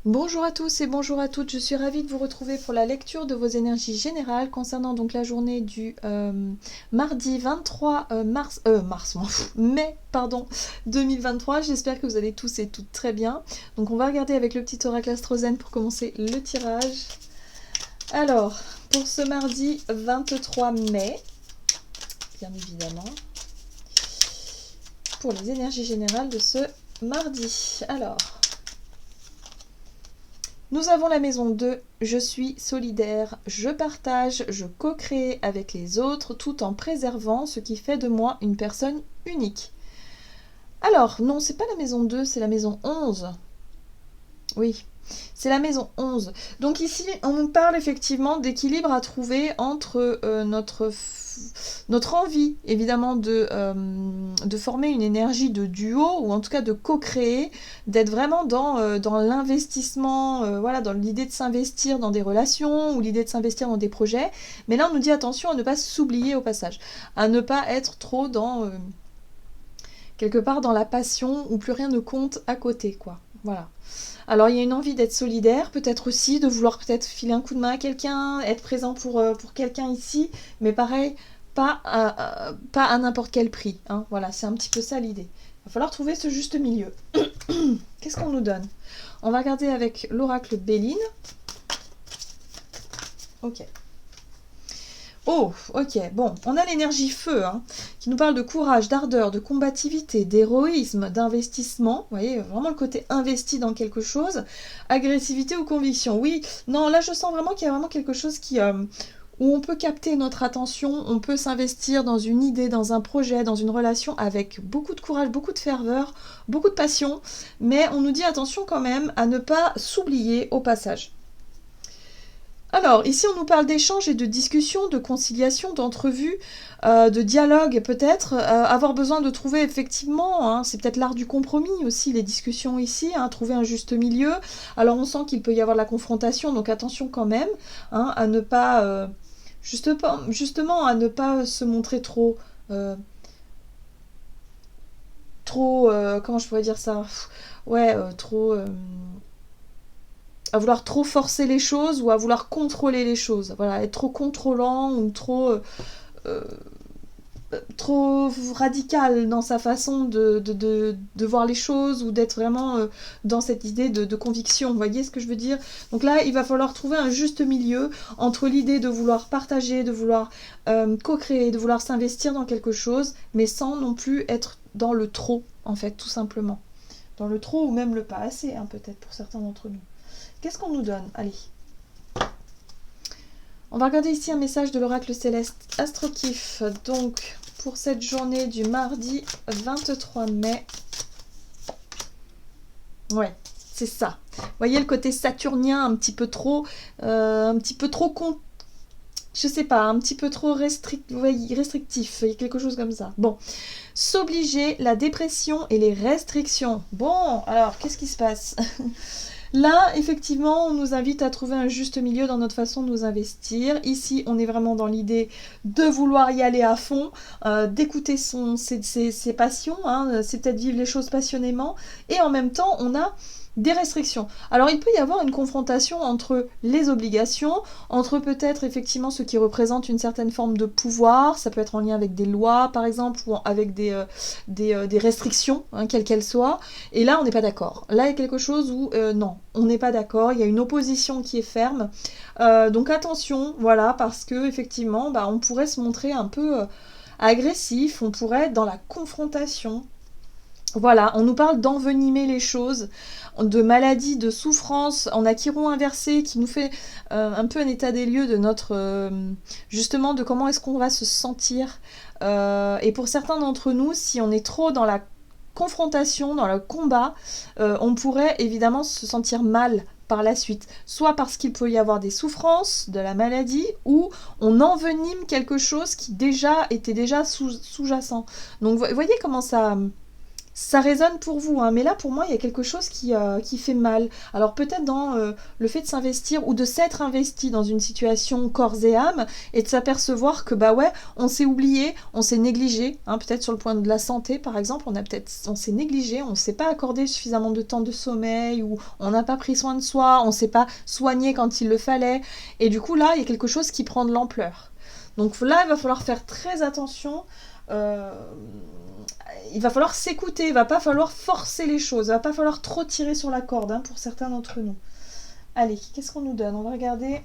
Bonjour à tous et bonjour à toutes, je suis ravie de vous retrouver pour la lecture de vos énergies générales concernant donc la journée du mardi 23 mai pardon, 2023. J'espère que vous allez tous et toutes très bien. Donc on va regarder avec le petit oracle astrozène pour commencer le tirage. Alors, pour ce mardi 23 mai, bien évidemment, pour les énergies générales de ce mardi. Alors... Nous avons la maison 2, je suis solidaire, je partage, je co-crée avec les autres tout en préservant ce qui fait de moi une personne unique. Alors, non, c'est pas la maison 2, c'est la maison 11. Oui, c'est la maison 11. Donc ici, on nous parle effectivement d'équilibre à trouver entre notre envie, évidemment, de former une énergie de duo, ou en tout cas de co-créer, d'être vraiment dans l'investissement, voilà, dans l'idée de s'investir dans des relations, ou l'idée de s'investir dans des projets. Mais là, on nous dit attention à ne pas s'oublier au passage, à ne pas être trop dans... quelque part dans la passion, où plus rien ne compte à côté, quoi. Voilà. Alors il y a une envie d'être solidaire, peut-être aussi, de vouloir peut-être filer un coup de main à quelqu'un, être présent pour quelqu'un ici, mais pareil, pas à n'importe quel prix. Hein. Voilà, c'est un petit peu ça l'idée. Il va falloir trouver ce juste milieu. Qu'est-ce qu'on nous donne? On va regarder avec l'oracle Béline. Ok. Oh, ok, bon, on a l'énergie feu, hein, qui nous parle de courage, d'ardeur, de combativité, d'héroïsme, d'investissement, vous voyez, vraiment le côté investi dans quelque chose, agressivité ou conviction. Oui, non, là je sens vraiment qu'il y a vraiment quelque chose où on peut capter notre attention, on peut s'investir dans une idée, dans un projet, dans une relation avec beaucoup de courage, beaucoup de ferveur, beaucoup de passion, mais on nous dit attention quand même à ne pas s'oublier au passage. Alors, ici, on nous parle d'échanges et de discussions, de conciliation, d'entrevues, de dialogue peut-être, avoir besoin de trouver effectivement, hein, c'est peut-être l'art du compromis aussi, les discussions ici, hein, trouver un juste milieu. Alors, on sent qu'il peut y avoir de la confrontation, donc attention quand même, hein, à ne pas, justement, à ne pas se montrer comment je pourrais dire ça? Ouais, à vouloir trop forcer les choses ou à vouloir contrôler les choses. Voilà, être trop contrôlant ou euh, trop radical dans sa façon de voir les choses ou d'être vraiment dans cette idée de conviction. Vous voyez ce que je veux dire? Donc là, il va falloir trouver un juste milieu entre l'idée de vouloir partager, de vouloir co-créer, de vouloir s'investir dans quelque chose, mais sans non plus être dans le trop, en fait, tout simplement. Dans le trop ou même le pas assez, hein, peut-être pour certains d'entre nous. Qu'est-ce qu'on nous donne? Allez. On va regarder ici un message de l'oracle céleste Astrokif. Donc, pour cette journée du mardi 23 mai. Ouais, c'est ça. Vous voyez le côté saturnien un petit peu trop... je sais pas, un petit peu trop restrictif. Il y a quelque chose comme ça. Bon. S'obliger, la dépression et les restrictions. Bon, alors, qu'est-ce qui se passe? Là, effectivement, on nous invite à trouver un juste milieu dans notre façon de nous investir. Ici, on est vraiment dans l'idée de vouloir y aller à fond, d'écouter ses passions, hein, c'est peut-être vivre les choses passionnément, et en même temps, on a des restrictions. Alors il peut y avoir une confrontation entre les obligations, entre peut-être effectivement ce qui représente une certaine forme de pouvoir, ça peut être en lien avec des lois par exemple, ou avec des restrictions, hein, quelles qu'elles soient, et là on n'est pas d'accord. Là il y a quelque chose où non, on n'est pas d'accord, il y a une opposition qui est ferme, donc attention, voilà, parce que effectivement on pourrait se montrer un peu agressif, on pourrait être dans la confrontation. Voilà, on nous parle d'envenimer les choses, de maladies, de souffrances, en a Chiron inversé qui nous fait un peu un état des lieux de notre... justement, de comment est-ce qu'on va se sentir. Et pour certains d'entre nous, si on est trop dans la confrontation, dans le combat, on pourrait évidemment se sentir mal par la suite, soit parce qu'il peut y avoir des souffrances de la maladie, ou on envenime quelque chose qui était déjà sous-jacent. Donc vous voyez comment ça Ça résonne pour vous, hein, mais là pour moi il y a quelque chose qui fait mal. Alors peut-être dans le fait de s'investir ou de s'être investi dans une situation corps et âme et de s'apercevoir que bah ouais, on s'est oublié, on s'est négligé, hein, peut-être sur le point de la santé par exemple, on s'est négligé, on s'est pas accordé suffisamment de temps de sommeil ou on n'a pas pris soin de soi, on s'est pas soigné quand il le fallait et du coup là il y a quelque chose qui prend de l'ampleur. Donc là il va falloir faire très attention. Euh, il va falloir s'écouter, il va pas falloir forcer les choses, il va pas falloir trop tirer sur la corde, hein, pour certains d'entre nous. Allez, qu'est-ce qu'on nous donne? On va regarder.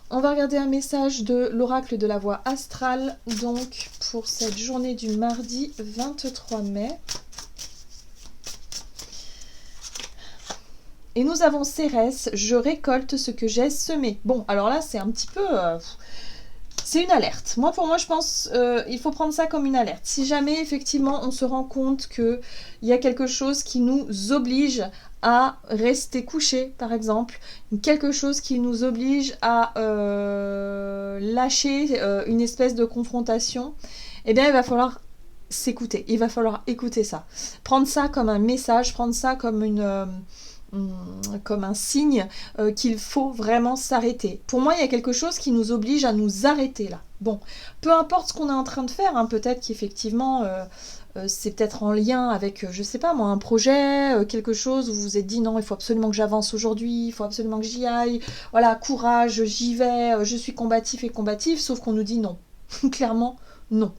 On va regarder un message de l'oracle de la voie astrale, donc pour cette journée du mardi 23 mai. Et nous avons Cérès, je récolte ce que j'ai semé. Bon, alors là, c'est un petit peu... c'est une alerte. Pour moi, je pense il faut prendre ça comme une alerte. Si jamais, effectivement, on se rend compte qu'il y a quelque chose qui nous oblige à rester couché, par exemple, quelque chose qui nous oblige à lâcher une espèce de confrontation, eh bien, il va falloir s'écouter. Il va falloir écouter ça. Prendre ça comme un message, prendre ça comme comme un signe qu'il faut vraiment s'arrêter. Pour moi, il y a quelque chose qui nous oblige à nous arrêter là. Bon, peu importe ce qu'on est en train de faire, hein, peut-être qu'effectivement c'est peut-être en lien avec, je sais pas moi, un projet, quelque chose où vous vous êtes dit non, il faut absolument que j'avance aujourd'hui, il faut absolument que j'y aille, voilà, courage, j'y vais, je suis combatif et combatif, sauf qu'on nous dit non. Clairement, non.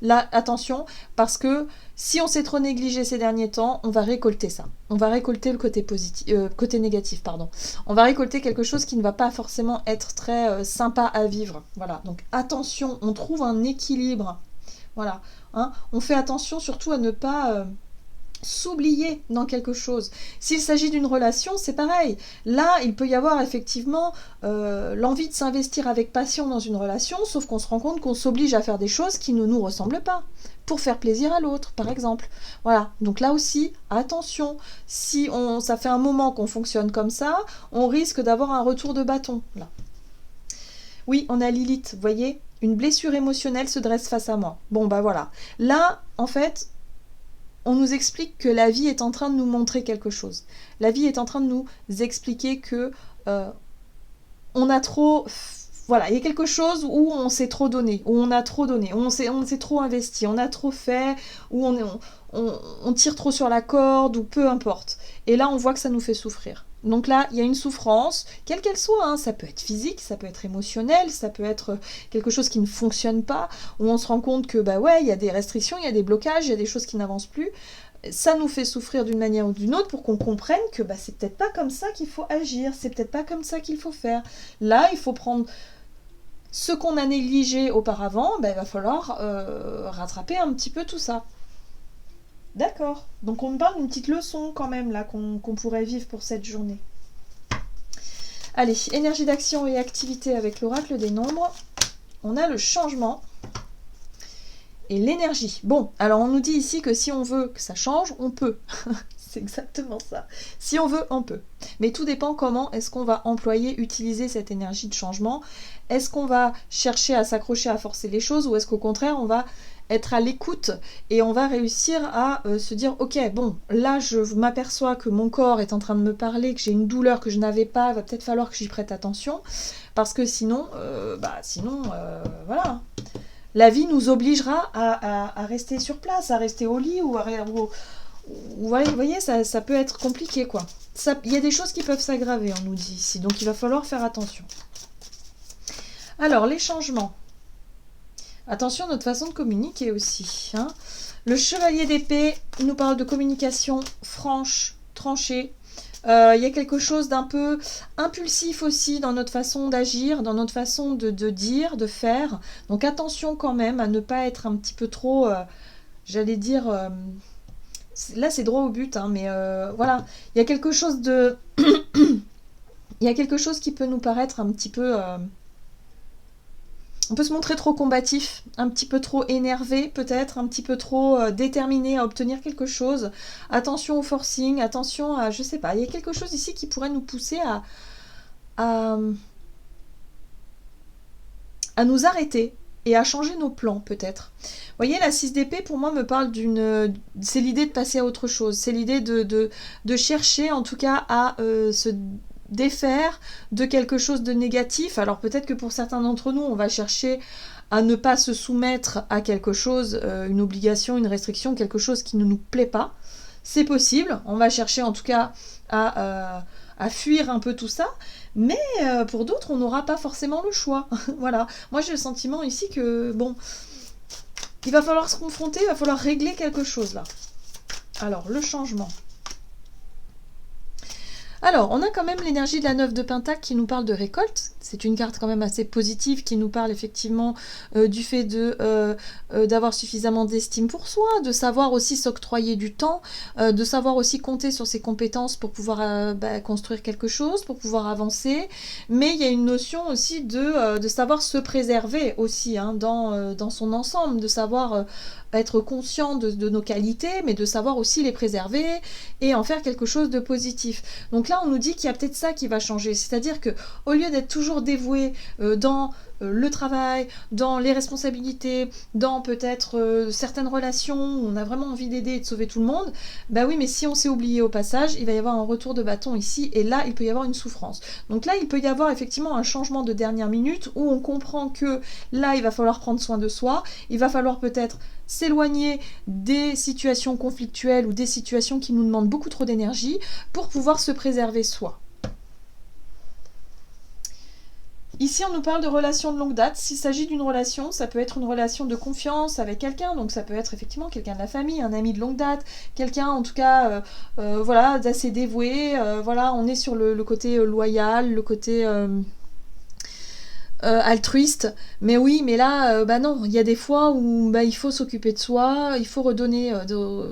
Là, attention, parce que si on s'est trop négligé ces derniers temps, on va récolter ça. On va récolter le côté positif, côté négatif, pardon. On va récolter quelque chose qui ne va pas forcément être très sympa à vivre. Voilà. Donc attention, on trouve un équilibre. Voilà. Hein, on fait attention surtout à ne pas s'oublier dans quelque chose. S'il s'agit d'une relation, c'est pareil. Là, il peut y avoir effectivement l'envie de s'investir avec passion dans une relation, sauf qu'on se rend compte qu'on s'oblige à faire des choses qui ne nous ressemblent pas, pour faire plaisir à l'autre, par exemple. Voilà. Donc là aussi, attention. Si ça fait un moment qu'on fonctionne comme ça, on risque d'avoir un retour de bâton. Là. Oui, on a Lilith, vous voyez, une blessure émotionnelle se dresse face à moi. Bon, bah voilà. Là, en fait, on nous explique que la vie est en train de nous montrer quelque chose. La vie est en train de nous expliquer que on a trop... Voilà, il y a quelque chose où on s'est trop donné, où on a trop donné, où on s'est trop investi, on a trop fait, où on tire trop sur la corde, ou peu importe. Et là, on voit que ça nous fait souffrir. Donc là, il y a une souffrance, quelle qu'elle soit, hein, ça peut être physique, ça peut être émotionnel, ça peut être quelque chose qui ne fonctionne pas, où on se rend compte que, bah ouais, il y a des restrictions, il y a des blocages, il y a des choses qui n'avancent plus. Ça nous fait souffrir d'une manière ou d'une autre pour qu'on comprenne que bah, c'est peut-être pas comme ça qu'il faut agir, c'est peut-être pas comme ça qu'il faut faire. Là, il faut prendre ce qu'on a négligé auparavant, bah, il va falloir rattraper un petit peu tout ça. D'accord. Donc on me parle d'une petite leçon quand même là qu'on pourrait vivre pour cette journée. Allez, énergie d'action et activité avec l'oracle des nombres. On a le changement et l'énergie. Bon, alors on nous dit ici que si on veut que ça change, on peut. C'est exactement ça. Si on veut, on peut. Mais tout dépend comment est-ce qu'on va employer, utiliser cette énergie de changement. Est-ce qu'on va chercher à s'accrocher, à forcer les choses, ou est-ce qu'au contraire, on va être à l'écoute et on va réussir à se dire ok, bon, là je m'aperçois que mon corps est en train de me parler, que j'ai une douleur que je n'avais pas, il va peut-être falloir que j'y prête attention, parce que sinon, voilà. La vie nous obligera à rester sur place, à rester au lit ou vous voyez, ça peut être compliqué, quoi. Il y a des choses qui peuvent s'aggraver, on nous dit ici, donc il va falloir faire attention. Alors, les changements. Attention à notre façon de communiquer aussi. Hein. Le chevalier d'épée nous parle de communication franche, tranchée. Il y a quelque chose d'un peu impulsif aussi dans notre façon d'agir, dans notre façon de dire, de faire. Donc attention quand même à ne pas être un petit peu trop, j'allais dire... là c'est droit au but, hein, mais voilà. Il y a quelque chose de... Il y a quelque chose qui peut nous paraître un petit peu... on peut se montrer trop combatif, un petit peu trop énervé peut-être, un petit peu trop déterminé à obtenir quelque chose. Attention au forcing, attention à, je sais pas, il y a quelque chose ici qui pourrait nous pousser à nous arrêter et à changer nos plans peut-être. Vous voyez, la 6 d'épée pour moi me parle d'une... C'est l'idée de passer à autre chose, c'est l'idée de chercher en tout cas à se défaire de quelque chose de négatif. Alors peut-être que pour certains d'entre nous, on va chercher à ne pas se soumettre à quelque chose, une obligation, une restriction, quelque chose qui ne nous plaît pas. C'est possible, on va chercher en tout cas à fuir un peu tout ça, mais pour d'autres, on n'aura pas forcément le choix. Voilà, moi j'ai le sentiment ici que, bon, il va falloir se confronter, il va falloir régler quelque chose là. Alors, le changement. Alors, on a quand même l'énergie de la 9 de Pentacle qui nous parle de récolte. C'est une carte quand même assez positive qui nous parle effectivement du fait d'avoir suffisamment d'estime pour soi, de savoir aussi s'octroyer du temps, de savoir aussi compter sur ses compétences pour pouvoir construire quelque chose, pour pouvoir avancer. Mais il y a une notion aussi de savoir se préserver aussi hein, dans son ensemble, de savoir être conscient de nos qualités, mais de savoir aussi les préserver et en faire quelque chose de positif. Donc là, on nous dit qu'il y a peut-être ça qui va changer, c'est-à-dire que au lieu d'être toujours dévoué dans le travail, dans les responsabilités, dans peut-être certaines relations où on a vraiment envie d'aider et de sauver tout le monde, bah oui, mais si on s'est oublié au passage, il va y avoir un retour de bâton ici, et là, il peut y avoir une souffrance. Donc là, il peut y avoir effectivement un changement de dernière minute où on comprend que là, il va falloir prendre soin de soi, il va falloir peut-être s'éloigner des situations conflictuelles ou des situations qui nous demandent beaucoup trop d'énergie pour pouvoir se préserver soi. Ici, on nous parle de relations de longue date. S'il s'agit d'une relation, ça peut être une relation de confiance avec quelqu'un, donc ça peut être effectivement quelqu'un de la famille, un ami de longue date, quelqu'un en tout cas voilà, d'assez dévoué. Voilà, on est sur le côté loyal, le côté... altruiste, mais oui, mais là, non, il y a des fois où il faut s'occuper de soi, il faut redonner,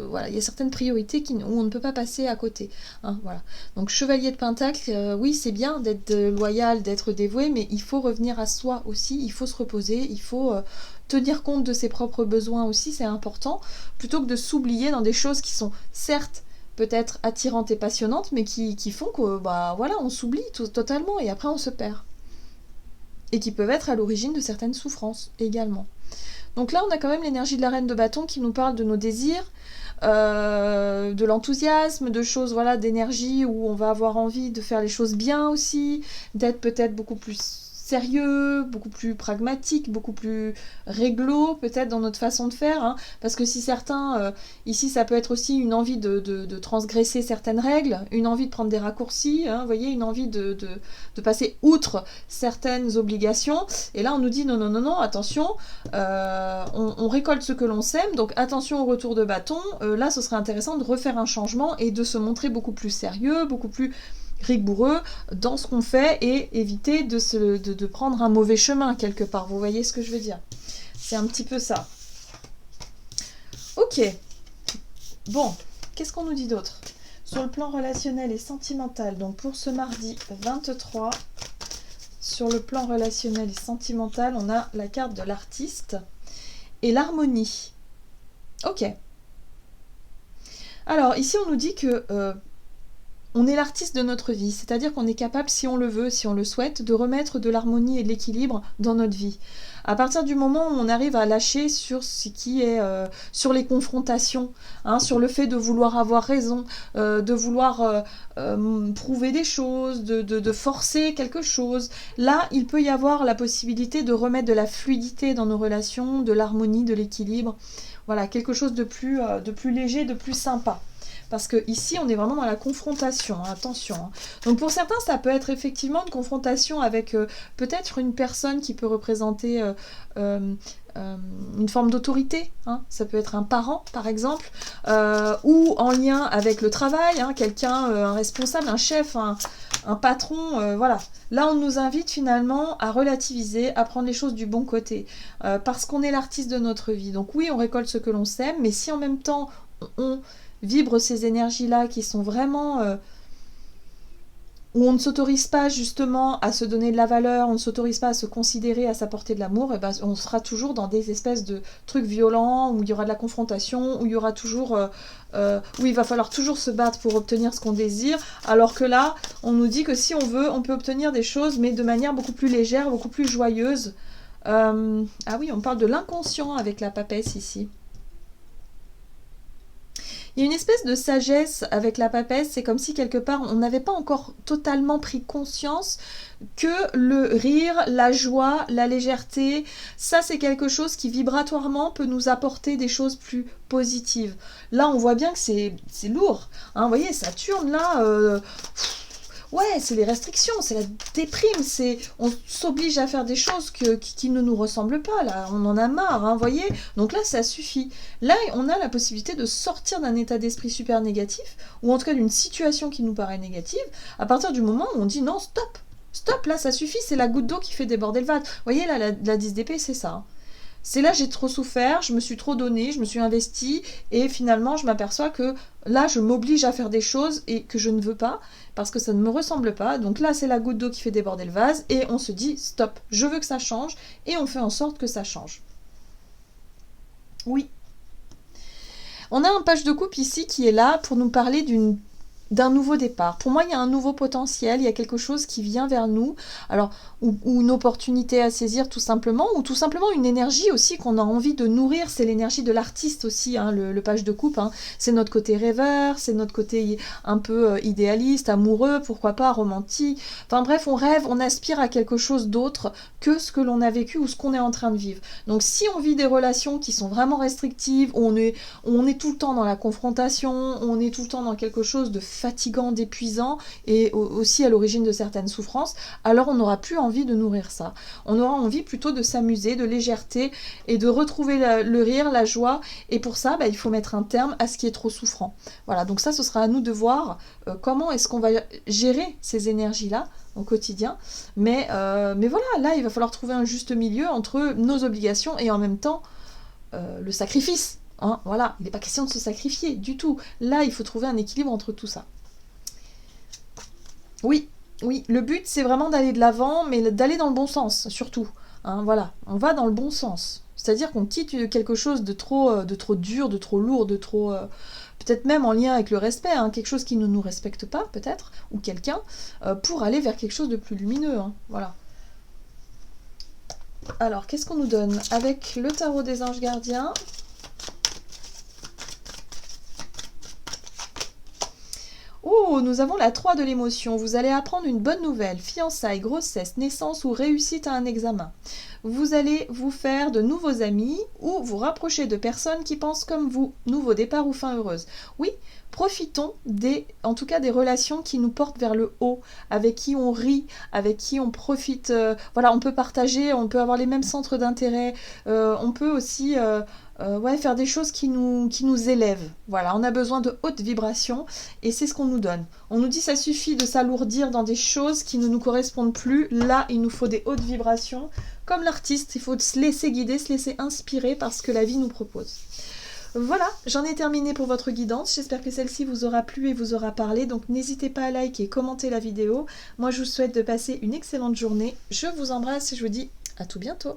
voilà, il y a certaines priorités où on ne peut pas passer à côté, hein, voilà. Donc chevalier de Pentacle, oui, c'est bien d'être loyal, d'être dévoué, mais il faut revenir à soi aussi, il faut se reposer, il faut tenir compte de ses propres besoins aussi, c'est important, plutôt que de s'oublier dans des choses qui sont certes peut-être attirantes et passionnantes, mais qui font que, voilà, on s'oublie totalement et après on se perd. Et qui peuvent être à l'origine de certaines souffrances également. Donc là, on a quand même l'énergie de la reine de bâton qui nous parle de nos désirs, de l'enthousiasme, de choses, voilà, d'énergie où on va avoir envie de faire les choses bien aussi, d'être peut-être beaucoup plus sérieux, beaucoup plus pragmatique, beaucoup plus réglo peut-être dans notre façon de faire, hein, parce que si certains, ici ça peut être aussi une envie de transgresser certaines règles, une envie de prendre des raccourcis, hein, vous voyez, une envie de passer outre certaines obligations, et là on nous dit non, attention, on récolte ce que l'on sème, donc attention au retour de bâton, là ce serait intéressant de refaire un changement et de se montrer beaucoup plus sérieux, beaucoup plus rigoureux dans ce qu'on fait et éviter de prendre un mauvais chemin quelque part. Vous voyez ce que je veux dire? C'est un petit peu ça. Ok. Bon, qu'est-ce qu'on nous dit d'autre? Sur le plan relationnel et sentimental, donc pour ce mardi 23, sur le plan relationnel et sentimental, on a la carte de l'artiste et l'harmonie. Ok. Alors, ici, on nous dit que... on est l'artiste de notre vie, c'est-à-dire qu'on est capable, si on le veut, si on le souhaite, de remettre de l'harmonie et de l'équilibre dans notre vie. À partir du moment où on arrive à lâcher sur ce qui est sur les confrontations, hein, sur le fait de vouloir avoir raison, de vouloir prouver des choses, de forcer quelque chose, là, il peut y avoir la possibilité de remettre de la fluidité dans nos relations, de l'harmonie, de l'équilibre. Voilà, quelque chose de plus léger, de plus sympa. Parce que ici, on est vraiment dans la confrontation, hein, attention. Hein. Donc pour certains, ça peut être effectivement une confrontation avec peut-être une personne qui peut représenter une forme d'autorité. Hein. Ça peut être un parent, par exemple, ou en lien avec le travail, hein, quelqu'un, un responsable, un chef, un patron, voilà. Là, on nous invite finalement à relativiser, à prendre les choses du bon côté, parce qu'on est l'artiste de notre vie. Donc oui, on récolte ce que l'on sème, mais si en même temps, on vibre ces énergies-là qui sont vraiment... où on ne s'autorise pas justement à se donner de la valeur, on ne s'autorise pas à se considérer, à s'apporter de l'amour, et ben on sera toujours dans des espèces de trucs violents, où il y aura de la confrontation, où il y aura toujours... où il va falloir toujours se battre pour obtenir ce qu'on désire, alors que là, on nous dit que si on veut, on peut obtenir des choses, mais de manière beaucoup plus légère, beaucoup plus joyeuse, Ah oui, on parle de l'inconscient avec la papesse ici. Il y a une espèce de sagesse avec la papesse, c'est comme si quelque part on n'avait pas encore totalement pris conscience que le rire, la joie, la légèreté, ça c'est quelque chose qui vibratoirement peut nous apporter des choses plus positives. Là on voit bien que c'est lourd, hein, vous voyez Saturne là, ouais, c'est les restrictions, c'est la déprime, on s'oblige à faire des choses qui ne nous ressemblent pas, là, on en a marre, hein, vous voyez. Donc là, ça suffit. Là, on a la possibilité de sortir d'un état d'esprit super négatif, ou en tout cas d'une situation qui nous paraît négative, à partir du moment où on dit non, stop, stop, là, ça suffit, c'est la goutte d'eau qui fait déborder le vase. Vous voyez, là, la 10 d'épée, c'est ça. Hein. C'est là j'ai trop souffert, je me suis trop donné, je me suis investi et finalement je m'aperçois que là je m'oblige à faire des choses et que je ne veux pas parce que ça ne me ressemble pas. Donc là c'est la goutte d'eau qui fait déborder le vase et on se dit stop, je veux que ça change et on fait en sorte que ça change. Oui. On a un page de coupe ici qui est là pour nous parler d'un nouveau départ. Pour moi, il y a un nouveau potentiel, il y a quelque chose qui vient vers nous, alors ou une opportunité à saisir tout simplement, ou tout simplement une énergie aussi qu'on a envie de nourrir, c'est l'énergie de l'artiste aussi, hein, le page de coupe, hein. C'est notre côté rêveur, c'est notre côté un peu idéaliste, amoureux, pourquoi pas, romantique, enfin bref, on rêve, on aspire à quelque chose d'autre que ce que l'on a vécu ou ce qu'on est en train de vivre. Donc si on vit des relations qui sont vraiment restrictives, où on est tout le temps dans la confrontation, on est tout le temps dans quelque chose de fatigant, d'épuisant et aussi à l'origine de certaines souffrances, alors on n'aura plus envie de nourrir ça. On aura envie plutôt de s'amuser, de légèreté et de retrouver le rire, la joie. Et pour ça, il faut mettre un terme à ce qui est trop souffrant. Voilà, donc ça, ce sera à nous de voir comment est-ce qu'on va gérer ces énergies-là au quotidien. Mais voilà, là, il va falloir trouver un juste milieu entre nos obligations et en même temps le sacrifice. Hein, voilà, il n'est pas question de se sacrifier du tout. Là, il faut trouver un équilibre entre tout ça. Oui, oui, le but c'est vraiment d'aller de l'avant, mais d'aller dans le bon sens, surtout. Hein, voilà, on va dans le bon sens. C'est-à-dire qu'on quitte quelque chose de trop dur, de trop lourd, de trop... peut-être même en lien avec le respect, hein, quelque chose qui ne nous respecte pas, peut-être, ou quelqu'un, pour aller vers quelque chose de plus lumineux. Hein, voilà. Alors, qu'est-ce qu'on nous donne avec le tarot des anges gardiens ? Oh, nous avons la 3 de l'émotion. Vous allez apprendre une bonne nouvelle. Fiançailles, grossesse, naissance ou réussite à un examen. Vous allez vous faire de nouveaux amis ou vous rapprocher de personnes qui pensent comme vous. Nouveau départ ou fin heureuse. Oui, profitons en tout cas des relations qui nous portent vers le haut, avec qui on rit, avec qui on profite. Voilà, on peut partager, on peut avoir les mêmes centres d'intérêt. On peut aussi... faire des choses qui nous élèvent. Voilà, on a besoin de hautes vibrations et c'est ce qu'on nous donne. On nous dit ça suffit de s'alourdir dans des choses qui ne nous correspondent plus. Là, il nous faut des hautes vibrations. Comme l'artiste, il faut se laisser guider, se laisser inspirer par ce que la vie nous propose. Voilà, j'en ai terminé pour votre guidance. J'espère que celle-ci vous aura plu et vous aura parlé. Donc n'hésitez pas à liker et commenter la vidéo. Moi, je vous souhaite de passer une excellente journée. Je vous embrasse et je vous dis à tout bientôt.